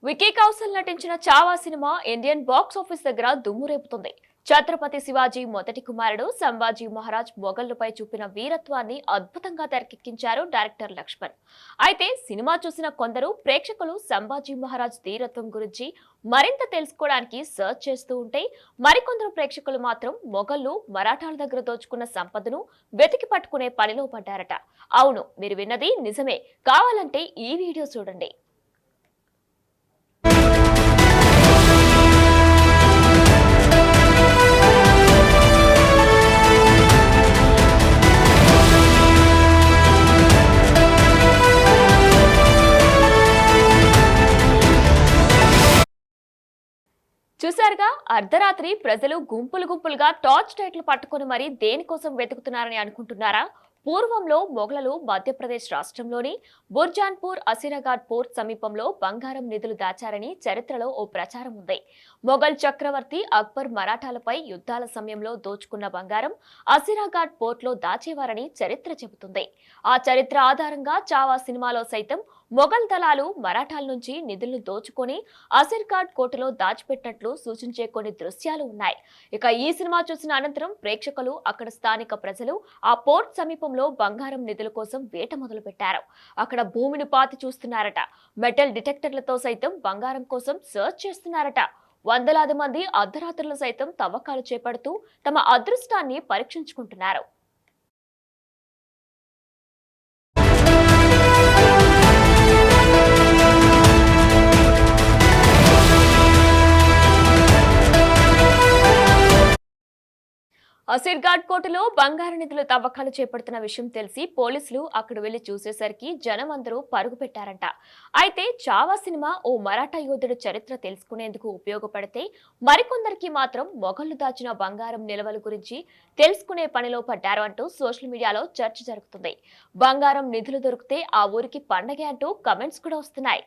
Wiki Kaushal నటించిన Chhaava cinema Indian box office దగ్గర దుమ్ము రేపుతుంది. ఛత్రపతి శివాజీ మొదటి కుమారుడు సంభాజీ మహారాజ్ మొఘళ్లపై చూపిన వీరత్వాన్ని అద్భుతంగా తెరకెక్కించారు డైరెక్టర్ లక్ష్మణ్. అయితే సినిమా చూసిన కొందరు ప్రేక్షకులు సంభాజీ మహారాజ్ ధీరత్వం గురించి మరింత తెలుసుకోవడానికి సర్చ్ చేస్తూ ఉంటే, మరికొందరు ప్రేక్షకులు మాత్రం మొఘళ్లు మరాఠాల దగ్గర దోచుకున్న సంపదను వెతికి పట్టుకునే పనిలో పడ్డారట. అవును, మీరు విన్నది నిజమే. కావాలంటే ఈ వీడియో చూడండి. చూశారుగా, అర్ధరాత్రి ప్రజలు గుంపులు గుంపులుగా టార్చ్ లైట్లు పట్టుకుని మరీ దేనికోసం వెతుకుతున్నారని అనుకుంటున్నారా? పూర్వంలో మొఘలులు మధ్యప్రదేశ్ రాష్ట్రంలోని బుర్జాన్పూర్ అసిరాఘాట్ పోర్ట్ సమీపంలో బంగారం నిధులు దాచారని చరిత్రలో ఓ ప్రచారం ఉంది. మొఘల్ చక్రవర్తి అక్బర్ మరాఠాలపై యుద్ధాల సమయంలో దోచుకున్న బంగారం అసిరాఘాట్ పోర్ట్లో దాచేవారని చరిత్ర చెబుతుంది. ఆ చరిత్ర ఆధారంగా చావా సినిమాలో సైతం మొఘల్ దళాలు మరాఠాల నుంచి నిధులను దోచుకొని అసిర్ఘాట్ కోటలో దాచిపెట్టినట్లు సూచించే కొన్ని దృశ్యాలు ఉన్నాయి. ఇక ఈ సినిమా చూసిన అనంతరం ప్రేక్షకులు, అక్కడ స్థానిక ప్రజలు ఆ పోర్ట్ సమీపంలో బంగారం నిధుల కోసం వేట మొదలు పెట్టారు. అక్కడ భూమిని పాతి చూస్తున్నారట. మెటల్ డిటెక్టర్లతో సైతం బంగారం కోసం సర్చ్ చేస్తున్నారట. వందలాది మంది అర్ధరాత్రులు సైతం తవ్వకాలు చేపడుతూ తమ అదృష్టాన్ని పరీక్షించుకుంటున్నారు. అసిర్ఘాట్ కోటలో బంగారు నిధులు తవ్వకాలు చేపడుతున్న విషయం తెలిసి పోలీసులు అక్కడ వెళ్లి చూసేసరికి జనం అందరూ పరుగు పెట్టారంట. అయితే చావా సినిమా ఓ మరాఠా యోధుడు చరిత్ర తెలుసుకునేందుకు ఉపయోగపడితే, మరికొందరికి మాత్రం మొఘళ్లు దాచిన బంగారం నిల్వల గురించి తెలుసుకునే పనిలో పడ్డారు అంటూ సోషల్ మీడియాలో చర్చ జరుగుతుంది. బంగారం నిధులు దొరికితే ఆ ఊరికి పండగే అంటూ కమెంట్స్ కూడా వస్తున్నాయి.